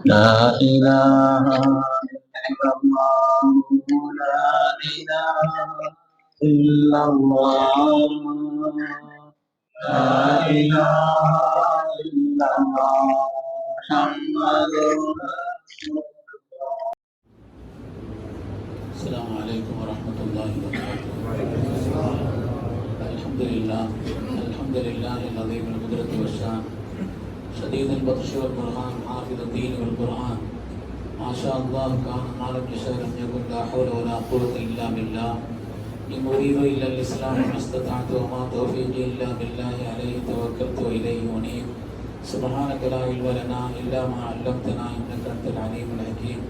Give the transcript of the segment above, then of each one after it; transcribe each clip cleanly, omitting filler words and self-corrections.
لا إله إلا الله لا إله إلا الله لا إله إلا الله محمد رسول الله. السلام عليكم ورحمة الله وبركاته. الحمد لله العظيم القدرة والشان شديد البطش والبرهان حافظ الدين والقرآن ما شاء الله كان ما لم يشاء لم يكن لا حول ولا قوة إلا بالله إن أريد إلا الإسلام ما استطعت وما توفيقي إلا بالله عليه توكلت وإليه أنيب سبحانك لا علم لنا إلا ما علمتنا إنك أنت العليم الحكيم.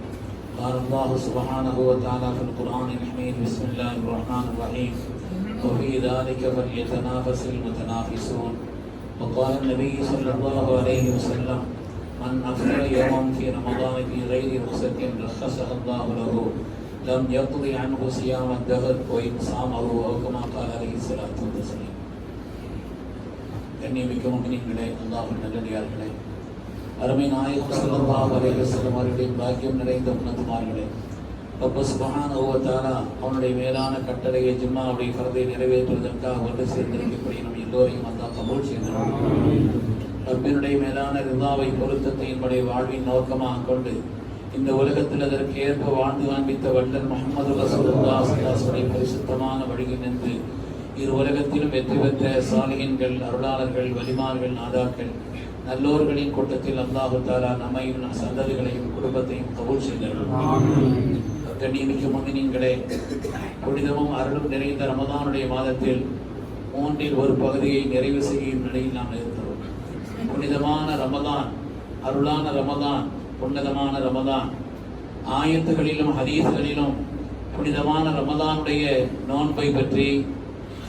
قال الله سبحانه وتعالى في القرآن الحميد بسم الله الرحمن الرحيم وفي ذلك فليتنافس المتنافسون. وقال النبي صلى الله عليه وسلم من أفطر يوما في رمضان في غير رخصة رخصها الله له لم يقضي عنه صيام الدهر وإن صامه أو كما قال عليه الصلاة والسلام. கண்ணியமிக்க முஃமினீன்களே, அல்லாஹ்வின் நல்லடியார்களே, அருமை நாயகம் ஸல்லல்லாஹு அலைஹி வஸல்லம் அவர்களின் பாக்கியம் நிறைந்த உன்னதமார்களே, ரப்ப சுப்ஹானஹு வ தஆலா அவனுடைய மேலான கட்டளையை ஜும்மாவுடைய ஃபர்தை நிறைவேற்றுவதற்காக ஒன்று சேர்ந்திருக்கக்கூடிய நம் எல்லோரையும் அல்லாஹ் கபூல் செய்தார். ரப்பினுடைய மேலான ரிதாவை பொருத்தத்தை நம்முடைய வாழ்வின் நோக்கமாக கொண்டு இந்த உலகத்தில் அதற்கு ஏற்ப வாழ்ந்து காண்பித்த வல்லல் முஹம்மது ரசூலுல்லாஹ் ஸல்லல்லாஹு அலைஹி வஸல்லம் பரிசுத்தமான வழியில் நின்று இரு உலகத்திலும் வெற்றி பெற்ற சாலிஹீன்கள், அருளாளர்கள், வலிமார்கள், நாதாக்கள், நல்லோர்களின் கூட்டத்தில் அல்லாஹு தஆலா நம்மையும் நம் சந்ததிகளையும் குடும்பத்தையும் கபூல் செய்தார்கள். கண்ணியமிக்க முஃமினீன்களே, புனிதமும் அருளும் நிறைந்த ரமதானுடைய மாதத்தில் மூன்றில் ஒரு பகுதியை நிறைவு செய்யும் நிலையில் நாம் இருக்கிறோம். புனிதமான ரமதான், அருளான ரமதான், புனிதமான ரமதான். ஆயத்துகளிலும் ஹதீஸ்களிலும் புனிதமான ரமதானுடைய நோன்பை பற்றி,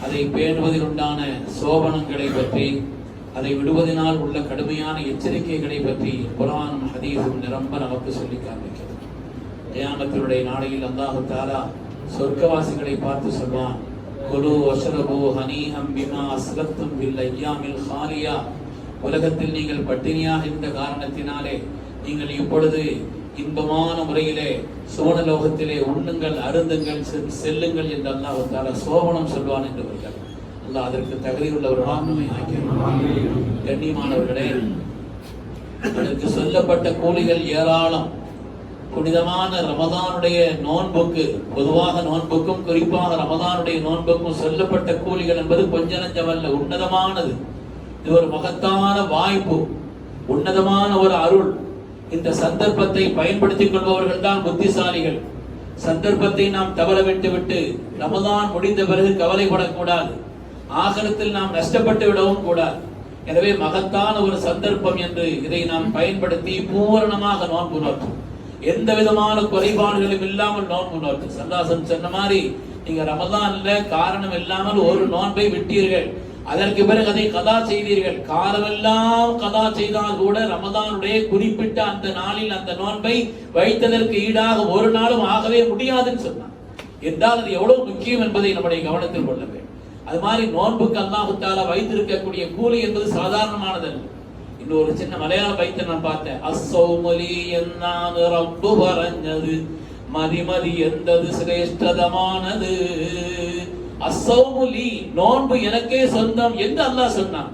அதை பேணுவதில் உண்டான சோபனங்களை பற்றி, அதை விடுவதனால் உள்ள கடுமையான எச்சரிக்கைகளை பற்றி குர்ஆனும் ஹதீஸும் நிரம்ப நமக்கு சொல்லி காண்பிக்கிறது. கியாமத்தினுடைய நாளையில் அல்லாஹு தஆலா சொர்க்கவாசிகளை பார்த்து சொல்வான், குலு வஷ்ரபு ஹனீஹம் பிமா அஸ்லஃப்தும் பில் அய்யாமில் ஹாலியா. உலகத்தில் நீங்கள் பட்டினியாக இருந்த காரணத்தினாலே நீங்கள் இப்பொழுது இன்பமான முறையிலே சுவனலோகத்திலே உண்ணுங்கள், அருந்துங்கள், செல்லுங்கள் என்று அல்லாஹ் தஆலா சோபனம் சொல்வான் என்றவர்கள். அல்லாஹ் அதற்கு தகுதியுள்ளவர்களாக நம்மை ஆக்கினார். கண்ணியமானவர்களே, அதற்கு சொல்லப்பட்ட கூலிகள் ஏராளம். புனிதமான ரமதானுடைய நோன்புக்கு, பொதுவாக நோன்புக்கும் குறிப்பாக ரமதானுடைய நோன்புக்கும் சொல்லப்பட்ட கூலிகள் என்பது கொஞ்ச நஞ்சமல்ல, உன்னதமானது. இது ஒரு மகத்தான வாய்ப்பு, உன்னதமான ஒரு அருள். இந்த சந்தர்ப்பத்தை பயன்படுத்திக் கொள்பவர்கள் தான் புத்திசாலிகள். சந்தர்ப்பத்தை நாம் தவற விட்டு ரமதான் முடிந்த பிறகு கவலைப்படக்கூடாது, ஆகிரத்தில் நாம் நஷ்டப்பட்டு விடவும் கூடாது. எனவே மகத்தான ஒரு சந்தர்ப்பம் என்று இதை நாம் பயன்படுத்தி பூரணமாக நோன்பு நோக்கும், எந்த விதமான குறைபாடுகளும் இல்லாமல் நோன்பு நோக்கு. சல்லாசன் சொன்ன மாதிரி, நீங்க ரமதான்ல காரணம் இல்லாமல் ஒரு நோன்பை விட்டீர்கள், அதற்கு பிறகு அதை கதா செய்தீர்கள். காலமெல்லாம் கதா செய்தால் கூட ரமதானுடைய குறிப்பிட்ட அந்த நாளில் அந்த நோன்பை வைத்ததற்கு ஈடாக ஒரு நாளும் ஆகவே முடியாதுன்னு சொன்னான். என்றால் அது எவ்வளவு முக்கியம் என்பதை நம்முடைய கவனத்தில் கொள்ள வேண்டும். அது மாதிரி நோன்புக்கு அல்லாஹ் தஆலா வைத்திருக்கக்கூடிய கூலி என்பது சாதாரணமானதல்ல. இன்னொரு சின்ன மலையாள பைத்தை நான் பார்த்தேன். அஸ்ஸௌமுலி എന്നാണ് റബ്ബ് പറഞ്ഞത്, மதிமதி எந்தது சிரேஷ்டதமானது. அஸ்ஸௌமுலி, நோன்பு எனக்கே சொந்தம் என்று அல்லாஹ் சொன்னான்.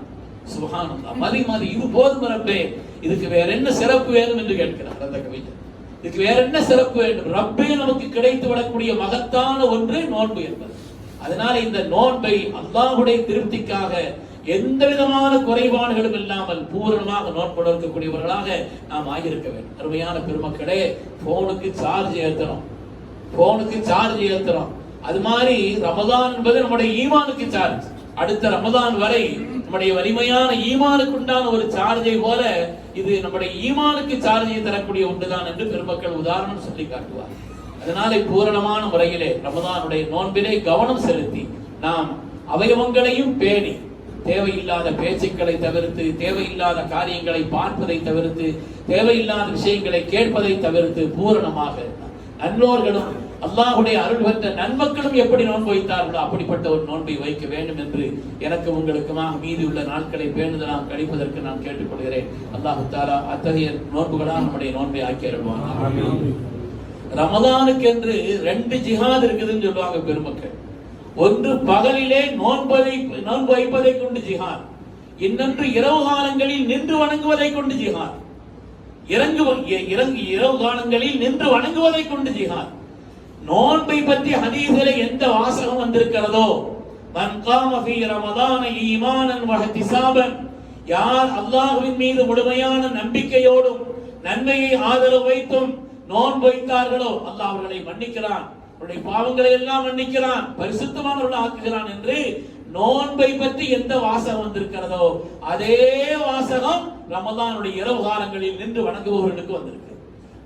சுப்ஹானல்லாஹ். மதி இது போதும் ரப்பே, இதுக்கு வேற என்ன சிறப்பு வேணும் என்று கேட்கிறார் அந்த கவிஞர். இதுக்கு வேற என்ன சிறப்பு வேண்டும்? ரப்பே நமக்கு கிடைத்து விடக்கூடிய மகத்தான ஒன்று நோன்பு என்பது. அதனால இந்த நோன்பை அல்லாஹ்வுடைய திருப்திக்காக எந்த விதமான குறைபாடுகளும் இல்லாமல் பூரணமாக நோன்பு இருக்கக்கூடியவர்களாக நாம் ஆகியிருக்க வேண்டும். அருமையான பெருமக்களே, போனுக்கு சார்ஜ் ஏத்துறோம். அது மாதிரி ரமதான் என்பது நம்முடைய ஈமானுக்கு சார்ஜ். அடுத்த ரமதான் வரை நம்முடைய வலிமையான ஈமானுக்கு உண்டான ஒரு சார்ஜை போல இது நம்முடைய ஈமானுக்கு சார்ஜை தரக்கூடிய ஒன்றுதான் என்று பெருமக்கள் உதாரணம் சொல்லி காட்டுவார். அதனால பூரணமான முறையிலே ரமதானுடைய நோன்பிலே கவனம் செலுத்தி நாம் அவயவங்களையும் பேணி, தேவையில்லாத பேச்சுக்களை தவிர்த்து, தேவையில்லாத காரியங்களை பார்ப்பதை தவிர்த்து, தேவையில்லாத விஷயங்களை கேட்பதை தவிர்த்து பூரணமாக நல்லோர்களும் அல்லாஹ்வுடைய அருள் பெற்ற நன்மக்களும் எப்படி நோன்பு வைத்தார்களோ அப்படிப்பட்ட ஒரு நோன்பை வைக்க வேண்டும் என்று எனக்கு உங்களுக்குமாக மீதி உள்ள நாட்களை பேணுதலாக கழிப்பதற்கு நான் கேட்டுக்கொள்கிறேன். அல்லாஹ் தஆலா அத்தகைய நோன்புகளாக நம்முடைய நோன்பை ஆக்கி அருள்வானாக. ரமதானுக்கு என்று 2 ஜிஹாத் இருக்குதுன்னு சொல்லுவாங்க பெருமக்கள். ஒன்று பகலிலே நோன்பு வைப்பதை கொண்டு ஜிஹாத், இன்னொன்று இரவு காலங்களில் நின்று வணங்குவதை கொண்டு ஜிஹாத். இரவு காலங்களில் நின்று வணங்குவதை கொண்டு ஜிஹாத். நோன்பை பற்றி ஹதீஸிலே எந்த வாசகம் வந்திருக்கிறதோ, மன் காம ஃபீ ரமதான ஈமானன் வ இஹ்திசாபன், யார் அல்லாஹ்வின் மீது முழுமையான நம்பிக்கையோடும் நன்மையை ஆதரவு வைத்தும் நோன்பு வைத்தார்களோ அல்லாஹ் அவர்களை மன்னிக்கிறான், அவருடைய பாவங்களை எல்லாம் மன்னிக்கிறான், பரிசுத்தமானவர்கள் ஆக்குகிறான் என்று நோன்பை பற்றி எந்த வாசகம் வந்திருக்கிறதோ அதே வாசகம் ரமதானுடைய இரவு காலங்களில் நின்று வணங்குபவர்களுக்கு வந்திருக்கு.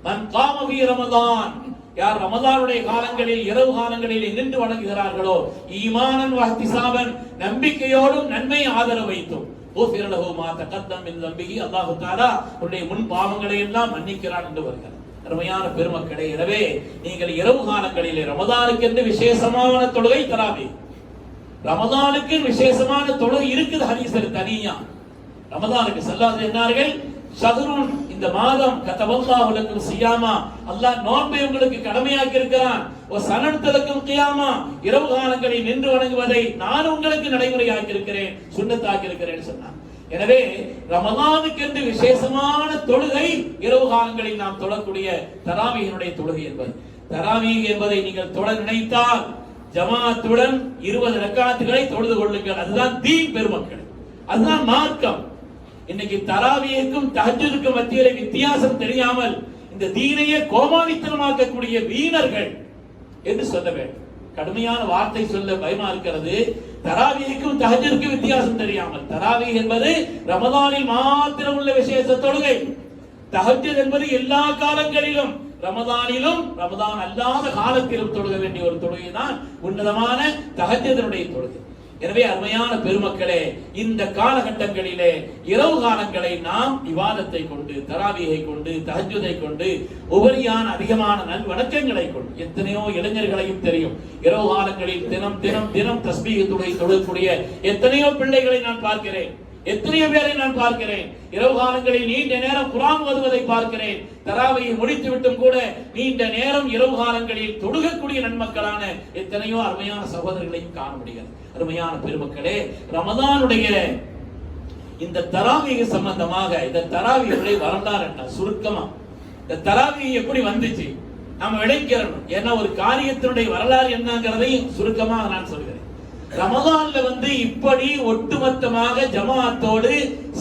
மன் காம ஃபீ ரமதான், யார் ரமதானுடைய காலங்களில் இரவு காலங்களில் நின்று வணங்குகிறார்களோ, ஈமானன் வ இஹ்திசாபன், நம்பிக்கையோடும் நன்மை ஆதரவு வைத்தும், ஊஃபிர லஹு மா தகத்தம் மின் தம்பிஹி, அல்லாஹ் தஆலா அவருடைய முன் பாவங்களை எல்லாம் மன்னிக்கிறான் என்று வருகிறது. அருமையான பெருமக்களே, எனவே நீங்கள் இரவு காலங்களிலே ரமதானுக்கு என்று விசேஷமான தொழுகை தராவி, ரமதானுக்கு விசேஷமான தொழுகை இருக்குது ஹதீஸில் தனியா. ரமதானுக்கு ஸல்லல்லாஹு என்னார்கள், ஷஹ்ருன், இந்த மாதம் கதபல்லாஹு லக்கும் சியாமா, அல்லாஹ் நோன்பை உங்களுக்கு கடமையாக்கி இருக்கிறான், வ ஸனத்துலக்கும் கியாமா, இரவு காலங்களில் நின்று வணங்குவதை நான் உங்களுக்கு நடைமுறையாக்கி இருக்கிறேன், சுன்னத்தாக்கி இருக்கிறேன் சொன்னார். எனவே ரமதானுக்கு என்று விசேஷமான தொழுகை இரவு காலங்களில் நாம் தொழக்கூடிய தராவீஹினுடைய தொழுகை என்பது. தராவீஹ் என்பதை நீங்கள் தொழ நினைத்தால் ஜமாத்துடன் 20 ரக்காத்துகளை தொழுது கொள்ளுங்கள். அதுதான் தீன் பெருமக்கள், அதுதான் மார்க்கம். இன்னைக்கு தராவீஹுக்கும் தஹஜ்ஜுதுக்கும் மத்தியிலே வித்தியாசம் தெரியாமல் இந்த தீனையே கோமாளித்தனமாக்கக்கூடிய வீணர்கள் என்று சொல்ல வேண்டும். கடுமையான வார்த்தை சொல்ல பயமா இருக்கிறது. தராவீஹுக்கும் தஹஜ்ஜுதுக்கும் வித்தியாசம் தெரியாமல், தராவீஹ் என்பது ரமதானில் மாத்திரம் உள்ள விசேஷ தொழுகை, தஹஜ்ஜுத் என்பது எல்லா காலங்களிலும், ரமதானிலும் ரமதான் அல்லாத காலத்திலும் தொழுக வேண்டிய ஒரு தொழுகை தான் உன்னதமான தஹஜ்ஜுதுடைய தொழுகை. எனவே அருமையான பெருமக்களே, இந்த காலகட்டங்களிலே இரவு காலங்களை நாம் இபாதத்தை கொண்டு, தராவீஹை கொண்டு, தஹஜ்ஜுதை கொண்டு, உபரியான அதிகமான நல் வணக்கங்களை கொண்டு, எத்தனையோ இளைஞர்களையும் தெரியும் இரவு காலங்களில் தினம் தினம் தினம் தஸ்பீஹ் தொழக்கூடிய எத்தனையோ பிள்ளைகளை நான் பார்க்கிறேன், எத்தனையோ பேரை நான் பார்க்கிறேன். இரவு காலங்களில் நீண்ட நேரம் குர்ஆன் ஓதுவதை பார்க்கிறேன். தராவீஹை முடித்து விட்டும் கூட நீண்ட நேரம் இரவு காலங்களில் தொழுகக்கூடிய நன்மக்களான எத்தனையோ அருமையான சகோதரர்களையும் காண முடிகிறது. அருமையான பெருமக்களே, ரமதானுடைய இந்த தராவீஹ் சம்பந்தமாக, இந்த தராவீஹுடைய வரலாறு என்ன, சுருக்கமா இந்த தராவீஹ் எப்படி வந்துச்சு நாம விளக்கிறோம். ஏன்னா ஒரு காரியத்தினுடைய வரலாறு என்னங்கிறதையும் சுருக்கமாக நான் சொல்கிறேன். ரமதான்ல இப்படி ஒட்டுமொத்தமாக ஜமாஅத்தோடு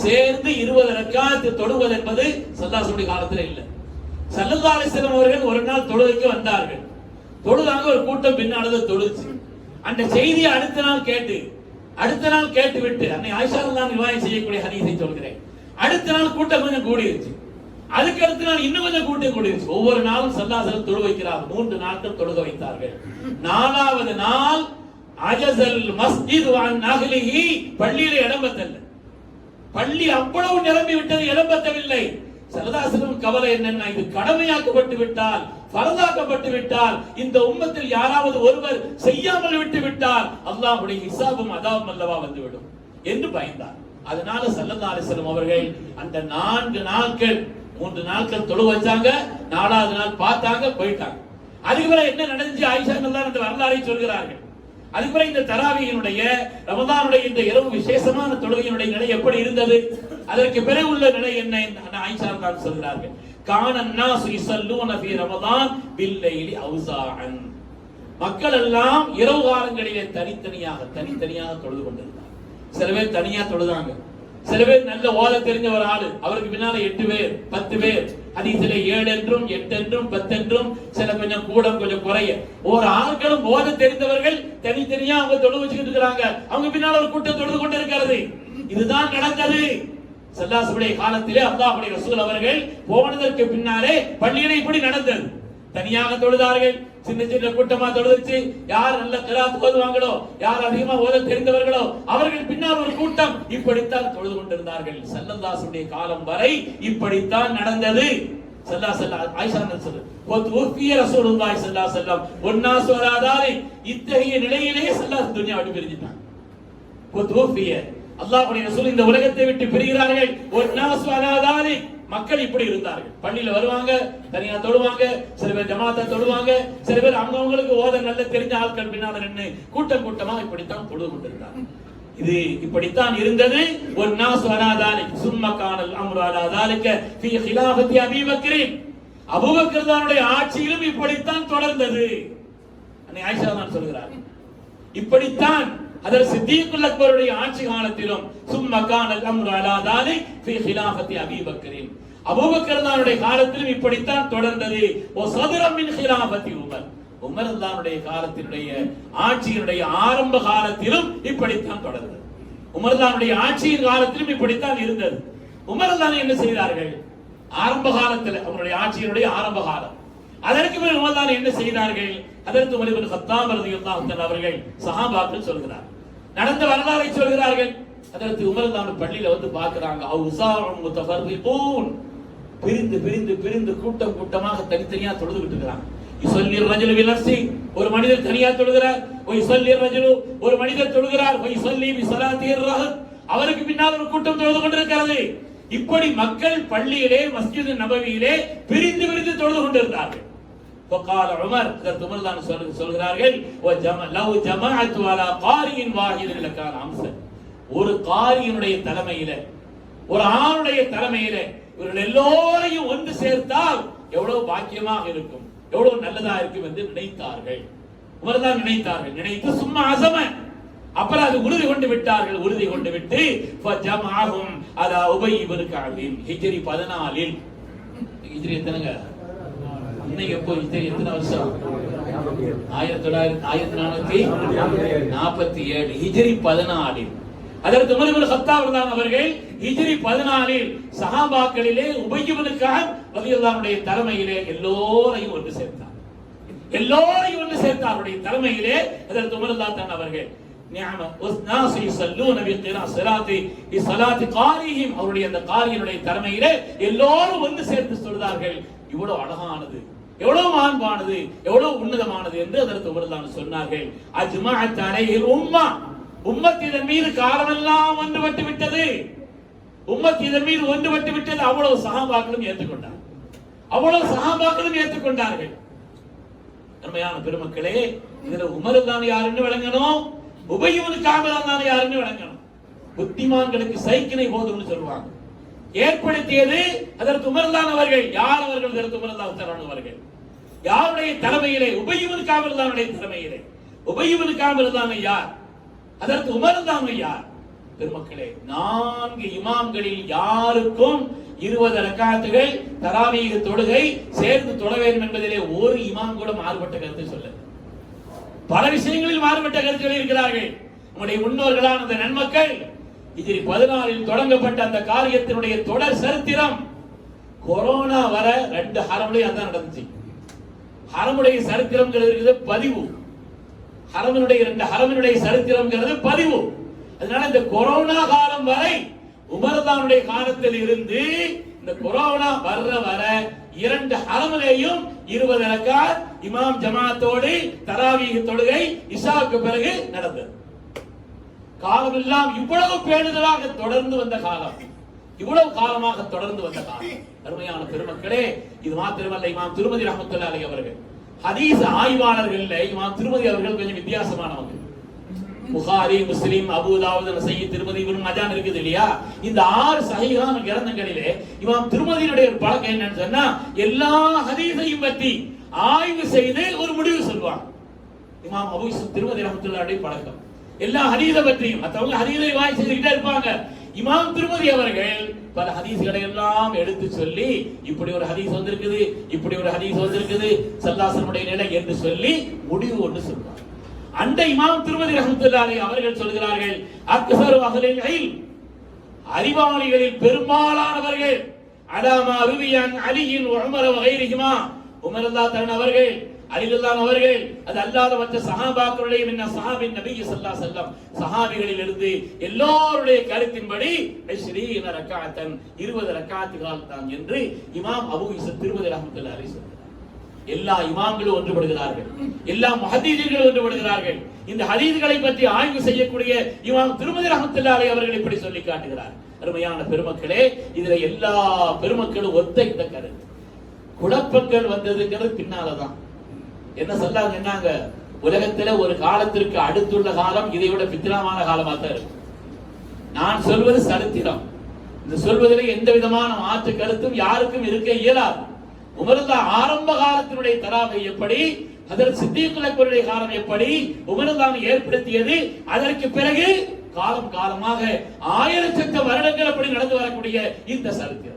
சேர்ந்து 20 ரக்காத் தொழுவது என்பது ஸல்லல்லாஹு காலத்துல இல்ல. ஸல்லல்லாஹு அலைஹி வஸல்லம் அவர்கள் ஒரு நாள் தொழுகைக்கு வந்தார்கள். தொழுதாங்க, ஒரு கூட்டம் பின்னால தொழுச்சு. அந்த செய்தியை அடுத்த நாள் கேட்டு விட்டு அன்னை ஆயிஷா ரலியல்லாஹு அன்ஹா ரிவாயத் செய்யக்கூடிய ஹதீஸை சொல்கிறேன். அடுத்த நாள் கூட்டம் கொஞ்சம் கூடிருச்சு. அதுக்கு அடுத்த நாள் இன்னும் கொஞ்சம் கூட்டம் கூடிருச்சு. ஒவ்வொரு நாளும் ஸல்லல்லாஹு அலைஹி வஸல்லம் தொழு வைக்கிறார். 3 நாட்கள் தொழுக வைத்தார்கள். 4வது நாள் அஜஸல் மஸ்ஜித் வ நஹ்லிஹி, பள்ளியில இடம் பத்தல. பள்ளி அவ்வளவு நிரம்பி விட்டது, இடம் பத்தவில்லை. ஸல்லல்லாஹு அலைஹி வஸல்லம் கவலை என்னன்னா, இது கடமையாக்கப்பட்டு விட்டால், ஃபர்தாக்கப்பட்டு விட்டால், இந்த உம்மத்தில் யாராவது ஒருவர் செய்யாமல் விட்டு விட்டால் அல்லாஹ்வுடைய ஹிசாபும் அதாபும் அல்லவா வந்துவிடும் என்று பயந்தார். அதனால ஸல்லல்லாஹு அலைஹி வஸல்லம் அவர்கள் அந்த 4 நாட்கள் 3 நாட்கள் தொழு வச்சாங்க. 4வது நாள் பார்த்தாங்க, போயிட்டாங்க. அதுக்கு பிறகு என்ன நடந்துச்சு ஆயிஷா ரலியல்லாஹு அந்த வரலாறை சொல்கிறார்கள். அதுக்கு பிறகு இந்த தராவீஹினுடைய ரமதானுடைய இந்த இரவு விசேஷமான தொழுகையினுடைய நிலை எப்படி இருந்தது, அதற்கு பிறகு உள்ள நிலை என்ன ஆயிஷா ரலியல்லாஹு சொல்கிறார்கள். கான الناس يصلون في رمضان بالليل اوزاعا, மக்கள் எல்லாம் இரவு காலங்களிலே தனித்தனியாக தொழுது கொண்டிருந்தார். சில பேர் தனியா தொழுதாங்க, சில பேர் நல்ல ஓத தெரிஞ்ச ஒரு ஆளு, அவருக்கு பின்னால 8 பேர் 10 பேர், ஹதீஸிலே 7 என்றும் 8 என்றும் 10 என்றும், சில கொஞ்சம் கூட கொஞ்சம் குறைய, ஒரு ஆட்களும் ஓத தெரிந்தவர்கள் தனித்தனியா அவங்க தொழு வச்சுக்கிட்டு இருக்காங்க. அவங்க பின்னால ஒரு கூட்டம் தொழுது கொண்டு இருக்கிறது. இதுதான் நடந்தது ஸல்லல்லாஹு காலத்திலே. அல்லாஹ்வுடைய ரசூல் அவர்கள் போனதற்கு பின்னாலே பள்ளியிலே இப்படி நடந்தது. தனியாக தொழுதார்கள், சின்ன சின்ன கூட்டமா தொழுதுச்சு. யார் நல்ல கிராத் ஓதுவாங்களோ, யார் அதிகமா ஓத தெரிந்தவர்களோ அவர்கள் பின்னால் ஒரு கூட்டம் இப்படித்தான் தொழுது கொண்டிருந்தார்கள். ஸல்லல்லாஹு காலம் வரை இப்படித்தான் நடந்தது. ஆயிஷா சொல்லுது வதுஃபிய ரசூலுல்லாஹி ஸல்லல்லாஹு அலைஹி வஸல்லம் வன்னாஸ் அலா தாலிக், இத்தகைய நிலையிலேயே ஸல்லல்லாஹு துன்யா விட்டு பிரிஞ்சிட்டாங்க. வதுஃபிய அல்லாஹ்வுடைய ரசூல் இந்த உலகத்தை விட்டு பிரிகிறார்கள். வன்னாஸ் அலா தாலிக், மக்கள் இப்படி இருந்தார்கள். பள்ளியில வருவாங்க, தனியா தொழுவாங்க, சில பேர் ஜமாத்தா தொழுவாங்க, சில பேர் அவங்களுக்கு ஓத நல்ல தெரிஞ்ச ஆட்கள் பின்னால நின்று கூட்டம் கூட்டமா இப்படித்தான் தொழுது கொண்டிருந்தாங்க. இது இப்படித்தான் இருந்தது. வன்னாஸ் அலா தாலிக் சும்ம கானல் அம்ரு அலா தாலிக ஃபீ கிலாஃபத்தி அபீ பக்ர், அபூபக்கர் தானுடைய ஆட்சியிலும் இப்படித்தான் தொடர்ந்தது. அன்னை ஆயிஷா தான் சொல்கிறார், இப்படித்தான் ஹஜ்ரத் சித்தீக்குல் அக்பருடைய ஆட்சி காலத்திலும் சும்ம கானல் அம்ரு அலா தாலிக் ஃபீ கிலாஃபத்தி அபீ பக்ர், அபூபக்கர் தானுடைய காலத்திலும் இப்படித்தான் தொடர்ந்தது. வ ஸதர மின் கிலாஃபத்தி உமர், உமர் ரலியல்லாஹுடைய காலத்தினுடைய ஆட்சியினுடைய ஆரம்ப காலத்திலும் இப்படித்தான் தொடர்ந்தது. உமர் ரலியல்லாஹுடைய ஆட்சியின் காலத்திலும் இப்படித்தான் இருந்தது. உமர் ரலியல்லாஹு என்ன செய்தார்கள்? ஆரம்ப காலத்தில் அவருடைய ஆட்சியினுடைய ஆரம்ப காலம், அதற்கு பிறகு உமர் ரலியல்லாஹு என்ன செய்தார்கள்? ஹஜ்ரத் உமர் இப்னு கத்தாப் ரலியல்லாஹு தஆலா அவர்கள் சஹாபாக்கள் சொல்கிறார், நடந்த வரலாறை சொல்கிறார்கள். ஹஜ்ரத் உமர் ரலியல்லாஹு பள்ளியில வந்து பார்க்கறாங்க, அவுஸாஉம் முத்தஃபர்ரிகூன், பிரிந்து பிரிந்து பிரிந்து கூட்டம் கூட்டமாக தனித்தனியா தொழுதுகிட்டு இருக்காங்க. யுஸல்லி ரஜுலு பினஃப்ஸி, ஒரு மனிதர் தனியா தொழுகிறார். யுஸல்லி ரஜுலு, ஒரு மனிதர் தொழுகிறார். யுஸல்லி பிஸலாத்தி ரஹத், அவருக்கு பின்னால் ஒரு கூட்டம் தொழுது கொண்டிருக்கிறது. இப்படி மக்கள் பள்ளியிலே மஸ்ஜித் நபவியிலே பிரிந்து பிரிந்து தொழுது கொண்டிருந்தார்கள். فقال عمر, ஹஜ்ரத் உமர் தான் சொல்கிறார்கள், லவ் ஜமஅத்து அலா காரியின் வாஹிதின் லகான அம்சன், ஒரு காரியினுடைய தலைமையில, ஒரு ஆணுடைய தலைமையில இவர்கள் எல்லோரையும் ஒன்று சேர்த்தால் எவ்வளவு பாக்கியமாக இருக்கும், எவ்வளவு நல்லதா இருக்கும் என்று நினைத்தார்கள். உமர் தான் நினைத்தார்கள். நினைத்து சும்மா அசம, அப்புறம் அது உறுதி கொண்டு விட்டார்கள். உறுதி கொண்டு விட்டு ஃபஜமஅஹும் அலா உபை இப்னு கஅப், ஹிஜ்ரி 14, ஹிஜ்ரி எத்தனைங்க இன்னைக்கு எப்போ ஹிஜ்ரி எத்தனை வருஷம்? 1447, ஹிஜ்ரி 14. ஹஜ்ரத் உமர் இப்னு கத்தாப் அவர்கள் ஹிஜ்ரி 14 சஹாபாக்களிலே உபை இப்னு கஅப் ரலியல்லாஹு அன்ஹு தலைமையிலே எல்லோரையும் ஒன்று சேர்த்தார். எல்லோரையும் ஒன்று சேர்த்தார். அவருடைய தலைமையிலே ஹஜ்ரத் உமர் ரலியல்லாஹு அவர்கள் நிஅம வஸ்னாஸ் யஸல்லூன பிஸலாத்தி காரிஹிம், அவருடைய அந்த காரியினுடைய தலைமையிலே எல்லோரும் ஒன்று சேர்த்து சொல்றார்கள். இவ்வளவு அழகானது, எவ்வளவு மாண்பானது, எவ்வளவு உன்னதமானது என்று ஹஜ்ரத் உமர் ரலியல்லாஹு சொன்னார்கள். அஜ்மஅத் அலைஹில் உம்மா, உம்மத் இதன் மீது காலமெல்லாம் ஒன்றுபட்டு விட்டது. உம்மத் இதன் மீது ஒன்றுபட்டு விட்டது. அவ்வளவு சஹாபாக்களும் ஏற்றுக்கொண்டார்கள். அவ்வளவு சஹாபாக்களும் ஏற்றுக்கொண்டார்கள். அருமையான பெருமக்களே, இதுல உமர் தான் யாருன்னு விளங்கணும், உபை இப்னு கஅப் தான் யாருன்னு விளங்கணும். புத்திமான்களுக்கு சைக்கிளை போதும்னு சொல்லுவாங்க. ஏற்படுத்தியது ஹஜ்ரத் உமர் தான் அவர்கள். யார் அவர்கள்? ஹஜ்ரத் உமர் தான் அவர்கள். யாருடைய தலைமையிலே? உபை இப்னு கஅப் தானுடைய தலைமையிலே. உபை இப்னு கஅப் தான் யார்? அதற்கு உமர் தான் யார்? பெருமக்களே, 4 இமாம்களில் யாருக்கும் 20 ரக்காத்துகள் தராவீஹ் தொழுகை சேர்ந்து தொழ வேண்டும் என்பதிலே ஒரு இமாம் கூட மாறுபட்ட கருத்து சொல்ல. பல விஷயங்களில் மாறுபட்ட கருத்துக்கள் இருக்கிறார்கள். நம்முடைய முன்னோர்களான அந்த நன்மக்கள் ஹிஜ்ரி 14 தொடங்கப்பட்ட அந்த காரியத்தினுடைய தொடர் சரித்திரம், கொரோனா வர 2 ஹரம்லயும் அதான் நடந்துச்சு. ஹரமுடைய சரித்திரம்ங்கிறது பதிவு, ஹரமினுடைய 2 ஹரமினுடைய சரித்திரம்ங்கிறது பதிவு. அதனால இந்த கொரோனா காலம் வரை உமர்தானுடைய காலத்தில் இருந்து இந்த கொரோனா வர்ற வர 2 ஹரமிலேயும் 20 ரக்காத் இமாம் ஜமாத்தோடு தராவீஹ் தொழுகை இஷாவுக்கு பிறகு நடந்தது. காலம் எல்லாம் இவ்வளவு பேணுதலாக தொடர்ந்து வந்த காலம், இவ்வளவு காலமாக தொடர்ந்து வந்த காலம். அருமையான பெருமக்களே, இது மாத்திரமல்ல, இமாம் திருமதி ரஹ்மத்துல்லாஹி அலைஹி அவர்கள் ஹதீஸ் ஆய்வாளர்கள்ல இமாம் திருமதி அவர்கள் கொஞ்சம் வித்தியாசமானவங்க. புகாரி, முஸ்லிம், அபூ தாவூத், நஸீ, திருமதி, இப்னு மஜான் இருக்குது இல்லையா, இந்த 6 சஹீஹான கிரந்தங்களிலே இமாம் திருமதியினுடைய ஒரு பழக்கம் என்னன்னு சொன்னா, எல்லா ஹதீஸையும் பற்றி ஆய்வு செய்து ஒரு முடிவு சொல்வாங்க. இமாம் அபூ திருமதி ரஹ்மத்துல்லாஹி பழக்கம் எல்லா ஹதீஸை பற்றியும், மற்றவங்க ஹதீஸை வாய் செய்துக்கிட்டே இருப்பாங்க. இமாம் திருமதி அவர்கள் பல ஹதீஸ்களை எல்லாம் எடுத்து சொல்லி, இப்படி ஒரு ஹதீஸ் வந்திருக்குது, இப்படி ஒரு ஹதீஸ் வந்திருக்குது, ஸல்லல்லாஹு நிலை என்று சொல்லி முடிவு ஒன்று சொல்வார். அந்த இமாம் திருமதி ரஹ்மத்துல்லாஹி அவர்கள் சொல்கிறார்கள், அக்ஸரு அஹ்லில் இல்ம், அறிவாளிகளில் பெரும்பாலானவர்கள், அலாமா ருவியன் அலியின் உமர் வகைரிஹிமா, உமர் ரலியல்லாஹு அவர்கள் அலிலுல்லாஹ் அவர்கள் அது அல்லாத மற்ற சஹாபாக்களுடைய மின்ன சஹாபின் நபி ஸல்லல்லாஹு அலைஹி வஸல்லம் சஹாபிகளில் இருந்து எல்லோருடைய கருத்தின்படி 20 ரக்காத்தன் 20 ரக்காத்துகள் தான் என்று இமாம் அபூ யூசுப் திர்மிதி ரஹ்மத்துல்லாஹி அலைஹி சொல்றார். எல்லா இமாம்களும் ஒன்றுபடுகிறார்கள், எல்லா முஹத்தீஸ்களும் ஒன்றுபடுகிறார்கள். இந்த ஹதீஸ்களை பற்றி ஆய்வு செய்யக்கூடிய இமாம் திர்மிதி ரஹ்மத்துல்லாஹி அலைஹி அவர்கள் இப்படி சொல்லி காட்டுகிறார். அருமையான பெருமக்களே, இதுல எல்லா பெருமக்களும் ஒத்த இந்த கருத்து. குழப்பங்கள் வந்ததுங்கிறது பின்னாலதான். என்ன சொன்னாங்க, உலகத்துல ஒரு காலத்திற்கு அடுத்துள்ள காலம் இதை விட பித்னாமான காலமா தான் இருக்கு. நான் சொல்வது சரித்திரம். இந்த சொல்வதில் எந்த விதமான மாற்று கருத்தும் யாருக்கும் இருக்க இயலாது. உமர்தான் ஆரம்ப காலத்தினுடைய தராவை எப்படி, ஹஜ்ரத் சித்தீக் அக்பருடைய காலம் எப்படி உமர்தான் ஏற்படுத்தியது, அதற்கு பிறகு காலம் காலமாக 1000 வருடங்கள் அப்படி நடந்து வரக்கூடிய இந்த சரித்திரம்.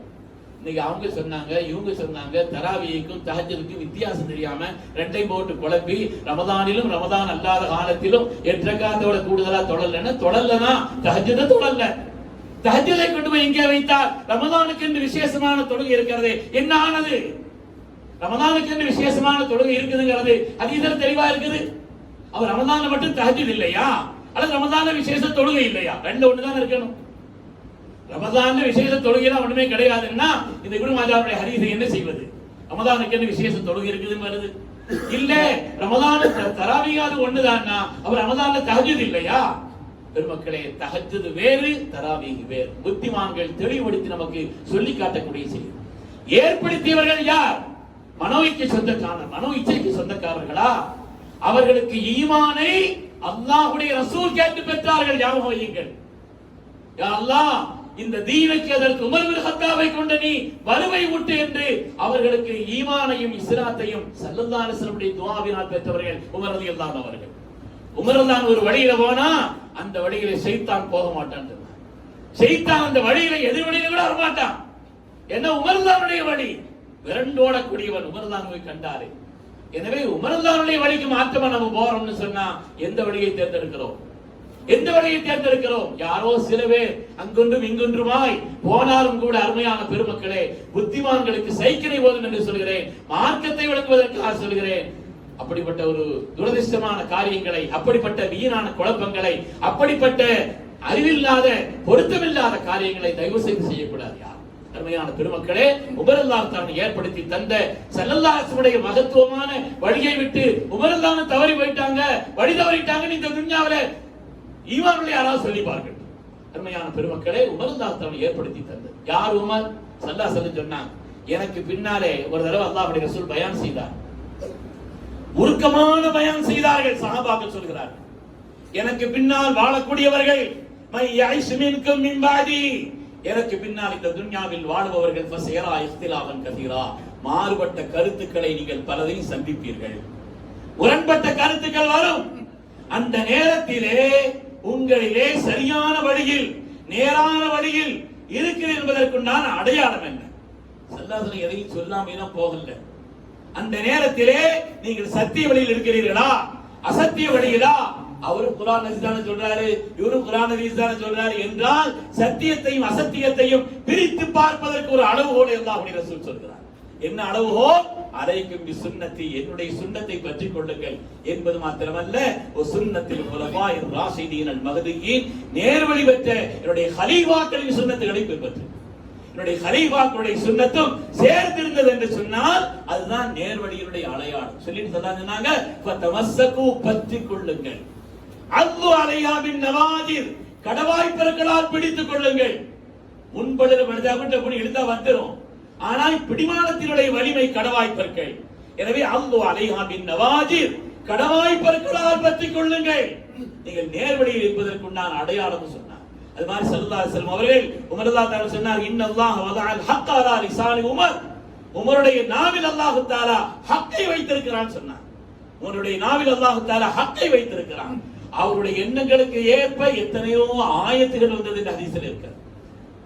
இன்னைக்கு அவங்க சொன்னாங்க, இவங்க சொன்னாங்க, தராவியைக்கும் தஹஜ்ஜுதுக்கும் வித்தியாசம் தெரியாம ரெண்டையும் போட்டு குழப்பி ரமதானிலும் ரமதான் அல்லாத காலத்திலும் 8 ரக்காத்தோட கூடுதலா தொழலனா தஹஜ்ஜுத தொழல. தஹஜ்ஜுதை கொண்டு போய் எங்கே வைத்தார்? ரமதானுக்கு என்று விசேஷமான தொழுகை இருக்கிறது, என்ன ஆனது? ரமதானுக்கு என்று விசேஷமான தொழுகை இருக்குதுங்கிறது ஹதீஸ்ல தெளிவா இருக்குது. அவர் ரமதான்ல மட்டும் தஹஜ்ஜுத் இல்லையா, அல்லது ரமதான்ல விசேஷ தொழுகை இல்லையா? ரெண்டு ஒண்ணுதான் இருக்கணும். ரமதான்ல விசேஷ தொழுகைலாம் ஒண்ணுமே கிடையாதுன்னா இந்த இப்னு மாஜாவுடைய ஹதீஸை என்ன செய்வது? ரமதானுக்கு என்ன விசேஷ தொழுகை இருக்குதுன்னு வருது. இல்ல ரமதான் தராவியாவது ஒண்ணுதான்னா அவர் ரமதான்ல தஹஜ்ஜுத் இல்லையா? பெருமக்களே, தஹஜ்ஜுத் வேறு, தராவீஹ் வேறு. புத்திமான்கள் தெளிவுபடுத்தி நமக்கு சொல்லி காட்டக்கூடிய செய்தி. ஏற்படுத்தியவர்கள் யார்? மனோ இச்சைக்கு சொந்தக்காரர்களா? அவர்களுக்கு ஈமானை அல்லாஹ்வுடைய ரசூல் கேட்டு பெற்றார்கள். ஞாபகம் வையுங்கள். யா அல்லாஹ், இந்த தீனுக்கு அதற்கு உமர் பின் கத்தாபை கொண்டு நீ வலுவை ஊட்டு என்று அவர்களுக்கு ஈமானையும் இஸ்லாத்தையும் ஸல்லல்லாஹு அலைஹி வஸல்லம் துஆவினால் பெற்றவர்கள் உமர் ரலியல்லாஹு அன்ஹு அவர்கள். உமர் ரலியல்லாஹு ஒரு வழியில போனா அந்த வழியில ஷைத்தான் போக மாட்டான். ஷைத்தான் அந்த வழியில எதிர் வழியில கூட வர மாட்டான். என்ன உமர் ரலியல்லாஹுடைய வழி விரண்டோடக்கூடியவன் உமர் ரலியல்லாஹு கண்டாரு. எனவே உமர் ரலியல்லாஹுடைய வழிக்கு மாற்றமா நம்ம போறோம்னு சொன்னா எந்த வழியை தேர்ந்தெடுக்கிறோம்? எந்த வழியை தேர்ந்தெடுக்கிறோம்? யாரோ சில பேர் அங்கொன்றும் இங்கொன்றுமாய் போனாலும் கூட அருமையான பெருமக்களே, புத்திமான்களுக்கு சைக்கிளை ஓதும் என்று சொல்கிறேன், மார்க்கத்தை விளக்குவதற்காக சொல்கிறேன். அப்படிப்பட்ட ஒரு துரதிர்ஷ்டமான காரியங்களை, அப்படிப்பட்ட வீணான குழப்பங்களை, அப்படிப்பட்ட அறிவில்லாத பொருத்தமில்லாத காரியங்களை தயவு செய்து செய்யக்கூடாது. யார் அருமையான பெருமக்களே, உமர் ரலியல்லாஹு தஆலா ஏற்படுத்தி தந்த ஸல்லல்லாஹு அலைஹி வஸல்லம் மகத்துவமான வழியை விட்டு உமர் ரலியல்லாஹு தவறி போயிட்டாங்க, வழி தவறிட்டாங்கன்னு இந்த துன்யாவில ஈமான்களை யாராவது சொல்லி பாருங்கள். அருமையான பெருமக்களே, உமர் ரலியல்லாஹு தஆலா ஏற்படுத்தி தந்தது யார்? உமர் ஸல்லல்லாஹு அலைஹி வஸல்லம் சொன்னாங்க, எனக்கு பின்னாலே ஒரு தடவை அல்லாஹ்வுடைய ரசூல் பயான் செய்தார். உருக்கமான பயான் செய்தார்கள். சஹாபாக்கள் சொல்கிறார்கள், எனக்கு பின்னால் வாழக்கூடியவர்கள் மை யைஷ் மின்கும் மின் பாதி, எனக்கு பின்னால் இந்த துன்யாவில் வாழுபவர்கள் ஃபஸயரா இஃப்திலாஃபன் கஸீரா, மாறுபட்ட கருத்துக்களை நீங்கள் பலதையும் சந்திப்பீர்கள், முரண்பட்ட கருத்துக்கள் வரும். அந்த நேரத்திலே உங்களிலே சரியான வழியில் நேரான வழியில் இருக்கிறது என்பதற்குண்டான அடையாளம் என்ன? ஸல்லல்லாஹு எதையும் சொல்லாம போகல. அந்த நேரத்திலே நீங்கள் சத்திய வழியில் இருக்கிறீர்களா, அசத்திய வழியிலா? அவரும் குர்ஆன் ஹதீஸ் தான சொல்றாரு, இவரும் குர்ஆன் ஹதீஸ் தான சொல்றாரு என்றால் சத்தியத்தையும் அசத்தியத்தையும் பிரித்து பார்ப்பதற்கு ஒரு அளவுகோலை அல்லாஹ்வுடைய ரசூல் சொல்கிறார். என்ன அளவுகோல்? அலைக்கும் பி சுன்னத்தி, என்னுடைய சுன்னத்தை பற்றிக் கொள்ளுங்கள் என்பது மாத்திரமல்ல, ஒரு சுன்னத்தில் குலஃபாயிர் ராஷிதீன் அல் மஹ்தியின், நேர்வழி பெற்ற என்னுடைய கலீஃபாக்களின் சுன்னத்துகளை பின்பற்று. என்னுடைய கலீஃபாக்களுடைய சுன்னத்தும் சேர்ந்திருந்தது என்று சொன்னால் அதுதான் நேர்வழியினுடைய அடையாளம். சொல்லிட்டு சொன்னாங்க, ஃபதமஸ்ஸகு, பற்றிக் கொள்ளுங்கள், அல்லாஹ் அலைஹா பின் நவாஜிர், கடவாய்ப்பற்களால் பிடித்துக் கொள்ளுங்கள். முன்படுற படுதா கூட அப்படி எழுந்தா வந்துரும். ஆனால் பிடிமானத்தினுடைய வலிமை கடவாய்ப்பற்கள். எனவே அல்லாஹ் அலைஹா பின் நவாஜிர், கடவாய்ப்பற்களால் பற்றிக் கொள்ளுங்கள். நீங்கள் நேர்வழியில் இருப்பதற்குண்டான அடையாளம் சொன்னார். அது மாதிரி ஸல்லல்லாஹு அலைஹி வஸல்லம் அவர்கள் உமர் ரலியல்லாஹு தஆலா சொன்னார், இன்னல்லாஹ வதஅல் ஹக்க அலா லிசானி உமர், உமருடைய நாவில் அல்லாஹ் தஆலா ஹக்கை வைத்திருக்கிறான் சொன்னார். உமருடைய நாவில் அல்லாஹ் தஆலா ஹக்கை வைத்திருக்கிறான். அவருடைய எண்ணங்களுக்கு ஏற்ப எத்தனையோ ஆயத்துகள் வந்தது இந்த ஹதீஸில் இருக்கு.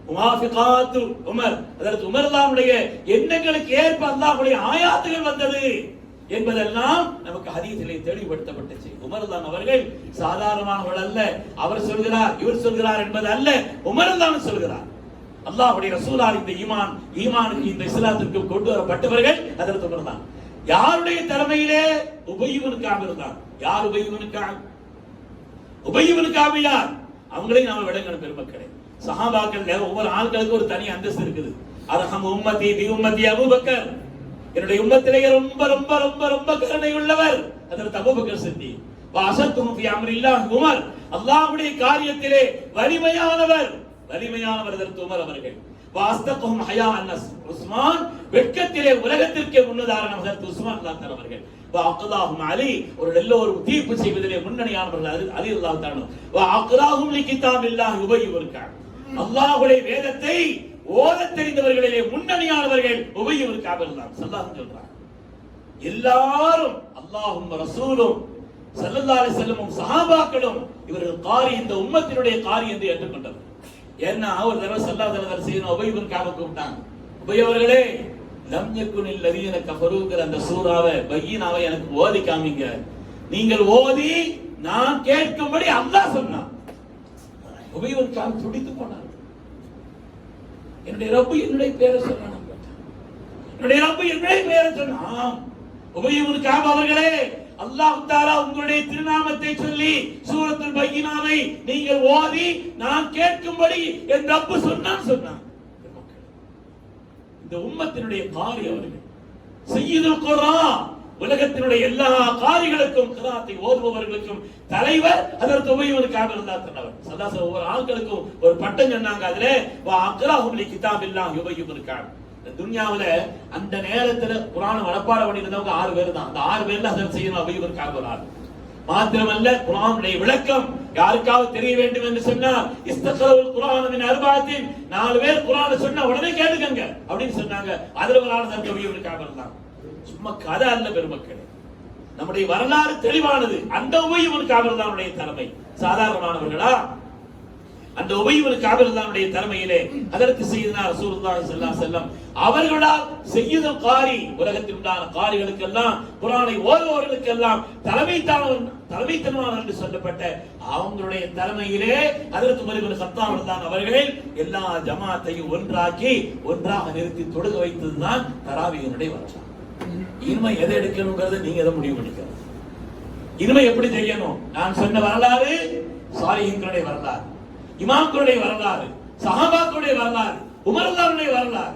முவாஃபிகாத்து உமர், அதற்கு உமர் ரலியல்லாஹுடைய எண்ணங்களுக்கு ஏற்ப அல்லாஹ்வுடைய ஆயாத்துகள் வந்தது என்பதெல்லாம் நமக்கு ஹதீஸிலே தெளிவுபடுத்தப்பட்ட செய்தி. உமர் ரலியல்லாஹு அவர்கள் சாதாரணமானவர்கள் அல்ல. அவர் சொல்கிறார், இவர் சொல்கிறார் என்பது அல்ல, உமர் ரலியல்லாஹு சொல்கிறார். அல்லாஹ்வுடைய ரசூலால் இந்த ஈமானுக்கு, இந்த இஸ்லாத்திற்கு கொண்டு வரப்பட்டவர்கள் அதற்கு உமர் தான். யாருடைய தலைமையிலே? உபய் இப்னு கஅப் இருந்தார். யார் உபய் இப்னு கஅப்? உபய் இப்னு கஅப் யார்? அவங்களையும் நாம விளங்கணும் பெருமக்களே. சஹாபாக்கள் ஒவ்வொரு ஆட்களுக்கு ஒரு தனி அந்தஸ்து இருக்குது. அரஹம் உம்மதி பி உம்மதி அபூபக்கர், என்னுடைய உம்மத்திலேயே ரொம்ப ரொம்ப ரொம்ப ரொம்ப கருணை உள்ளவர் ஹஜ்ரத் அபூபக்கர் சித்திக். வஅஸத்துஹு ஃபி அம்ரில்லாஹ் உமர், அல்லாஹ்வுடைய காரியத்திலே வலிமையானவர் ஹஜ்ரத் உமர் அவர்கள். வஅஸ்தகுஹும் ஹயா அன்னஸ் உஸ்மான், வெட்கத்திலே உலகத்திற்கே முன்னுதாரணம் ஹஜ்ரத் உஸ்மான் ரலியல்லாஹு அவர்கள். வஅக்லாஹும் அலி, ஒரு நல்ல ஒரு தீர்ப்பு செய்வதிலே முன்னணியானவர்கள் அலி ரலியல்லாஹு தஆலா. வஅக்ராஹும் லிகிதாபில்லாஹ் உபய் இப்னு கஅப், அல்லாஹ்வுடைய வேதத்தை ஓதத் தெரிந்தவர்களிலே முன்னணியானவர்கள் உபய் இப்னு கஅப் ஸல்லல்லாஹு அலைஹி சொல்றார். எல்லாரும் அல்லாஹ்வும் ரசூலும் ஸல்லல்லாஹு அலைஹி வஸல்லம் சஹாபாக்களும் இவர்கள் காரி, இந்த உம்மத்தினுடைய காரி என்று ஏற்றுக்கொண்டவர். ஏன்னா ஒரு தடவை ஸல்லல்லாஹு அலைஹி வஸல்லம் செய்யணும் உபய் இப்னு கஅப் கூப்பிட்டாங்க. உபய் அவர்களே, லம் யகுனில் லதீன கஃபரூங்கிற அந்த சூராவை பையினாவை எனக்கு ஓதி காமிங்க. நீங்கள் ஓதி நான் கேட்கும்படி அல்லாஹ் சொன்னான். உபய் இப்னு கஅப் துடித்து போனார். என்னுடைய ரப்பு என்னுடைய பேரை சொன்னான். என்னுடைய ரப்பு என்னுடைய பேரை சொன்னான். உபய் இப்னு கஅப் அவர்களே, அல்லாஹ் தஆலா உங்களுடைய திருநாமத்தை சொல்லி சூரத்துல் பையினாவை நீங்கள் ஓதி நான் கேட்கும்படி என் ரப்பு சொன்னான். இந்த உம்மத்தினுடைய காரி அவர்கள் சய்யிதுல் குர்ஆன், உலகத்தினுடைய எல்லா காரிகளுக்கும் கிராத்தை ஓதுபவர்களுக்கும் தலைவர் ஹஜ்ரத் உபய் இப்னு கஅப் ரலியல்லாஹு தஆலா. சல்லாஹு ஒவ்வொரு ஆட்களுக்கும் ஒரு பட்டம் சொன்னாங்க. அதுல வஅக்ராஹும் லிகிதாபில்லாஹ் உபய் இப்னு கஅப். துன்யாவுல அந்த நேரத்துல குர்ஆன் மனப்பாடம் பண்ணிருந்தவங்க 6 பேர் தான். அந்த 6 பேர்ல ஹஜ்ரத் சய்யிதுனா உபய் இப்னு கஅப் ஒரு ஆள். மாத்திரமல்ல, குர்ஆனுடைய விளக்கம் யாருக்காவது தெரிய வேண்டும் என்று சொன்னால் இஸ்தக்ரவுல் குர்ஆன மின் அர்பஅத்தின், 4 பேர் குர்ஆனை சொன்னா உடனே கேளுங்க அப்படின்னு சொன்னாங்க. அதுல ஒரு ஆள் ஹஜ்ரத் உபய் இப்னு கஅப் தான். சும்மா கதை அல்ல பெருமக்களே, நம்முடைய வரலாறு தெளிவானது. அந்த உபய் இப்னு கஅப் தானுடைய தலைமை சாதாரணமானவர்களா? அந்த உபய் இப்னு கஅப் தானுடைய தலைமையிலே ஹஜ்ரத் சய்யிதுனா ரசூலுல்லாஹி ஸல்லல்லாஹு அலைஹி வஸல்லம் அவர்களால் சய்யிதுல் காரி, உலகத்தில் உண்டான காரிகளுக்கெல்லாம் குர்ஆனை ஓதுபவர்களுக்கெல்லாம் தலைமைத்தனமானவர் என்று சொல்லப்பட்ட அவங்களுடைய தலைமையிலே ஹஜ்ரத் உமர் இப்னு கத்தாப் ரலியல்லாஹு அவர்கள் எல்லா ஜமாத்தையும் ஒன்றாக நிறுத்தி தொழுக வைத்ததுதான் தராவீஹினுடைய வரலாறு. இனிமே எதை எடுக்கணும்ங்கறத நீங்க எதை முடிவு பண்ணிக்கணும். இனிமே எப்படி செய்யணும்? நான் சொன்ன வரலாறு சாலிஹீன்களுடைய வரலாறு, இமாம்களுடைய வரலாறு, சஹாபாக்களுடைய வரலாறு, உமர்தானுடைய வரலாறு.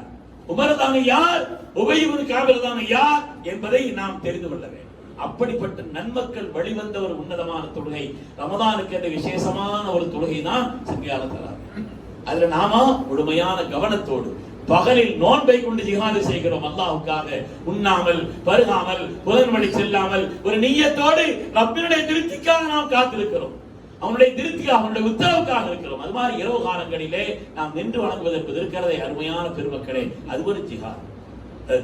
உமர்தான் யார், உபய் இப்னு கஅப் தான் யார் என்பதை நாம் தெரிந்து கொள்ள வேண்டும். அப்படிப்பட்ட நன்மக்கள் வழிவந்த ஒரு உன்னதமான தொழுகை ரமதானுக்கு என்ற விசேஷமான ஒரு தொழுகை தான் சங்கியால தராவீஹ். அதுல நாம முழுமையான கவனத்தோடு பகலில் நோன்பை கொண்டு ஜிஹாது செய்கிறோம். அல்லாஹ்வுக்காக உண்ணாமல் பருகாமல் புலன்வழி செல்லாமல் ஒரு நிய்யத்தோடு ரப்பினுடைய திருப்திக்காக நாம் காத்திருக்கிறோம். அவனுடைய திருப்திக்காக, அவனுடைய உத்தரவுக்காக இருக்கிறோம். அது மாதிரி இரவு காலங்களிலே நாம் நின்று வணங்குவது என்பது இருக்கிறதே அருமையான பெருமக்களே, அது ஒரு ஜிஹாத்.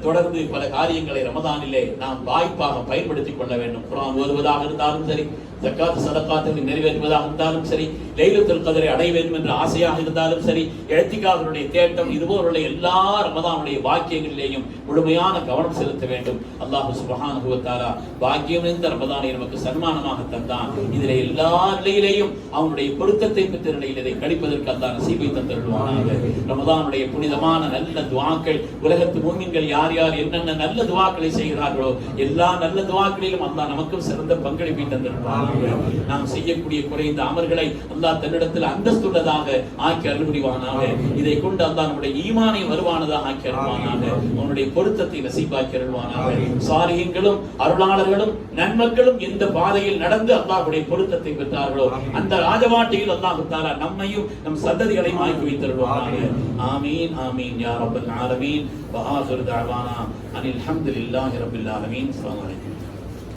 தொடர்ந்து பல காரியங்களை ரமதானிலே நாம் வாய்ப்பாக பயன்படுத்திக் கொள்ள வேண்டும். குர்ஆன் ஓதுவதாக இருந்தாலும் சரி, ஜக்காத் சதகாத்துகளை நிறைவேற்றுவதாக இருந்தாலும் சரி, லைலத்துல் கத்ரை அடைய வேண்டும் என்ற ஆசையாக இருந்தாலும் சரி, இஅ்திகாஃபினுடைய தேட்டம், இதுபோലുള്ള எல்லா ரமதானுடைய வாக்கியங்களிலேயும் முழுமையான கவனம் செலுத்த வேண்டும். அல்லாஹ் சுப்ஹானஹு வ தஆலா பாக்கியம் நிறைந்த ரமதானை நமக்கு சன்மானமாக தந்தான். இதிலே எல்லா நிலையிலேயும் அவனுடைய பொருத்தத்தை பெற்ற நிலையில் இதை கழிப்பதற்கு அல்லாஹ் நசீபை தந்தருள்வானாக. ரமதானுடைய புனிதமான நல்ல துஆக்கள், உலகத்து முஃமின்கள் யார் யார் என்னென்ன நல்ல துஆக்களை செய்கிறார்களோ எல்லா நல்ல துஆக்களிலும் அல்லாஹ் நமக்கும் சிறந்த பங்களிப்பை தந்தருள்வானாக. நாம் செய்யக்கூடிய குறைந்த அமல்களை அல்லாஹ் தன்னிடத்தில் அந்தஸ்துள்ளதாக ஆக்கி அருள் புரிவானாக. இதை கொண்டு அல்லாஹ் நம்முடைய ஈமானை வருவானதாக ஆக்கி அருள்வானாக. அவனுடைய பொருத்தத்தை நசீபாக்கி அருள்வானாக. சாலிஹீன்களும் அருளாளர்களும் நன்மக்களும் எந்த பாதையில் நடந்து அல்லாஹ்வுடைய பொருத்தத்தை பெற்றார்களோ அந்த ராஜவாட்டியில் அல்லாஹ் தஆலா நம்மையும் நம் சந்ததிகளையும் ஆக்கி வைத்தருள்வானாக. ஆமீன் ஆமீன் யா ரப்பல் ஆலமீன். வ ஆகிரு தஅவானா அனில் ஹம்துலில்லாஹி ரப்பில் ஆலமீன். அஸ்ஸலாமு அலைக்கும்.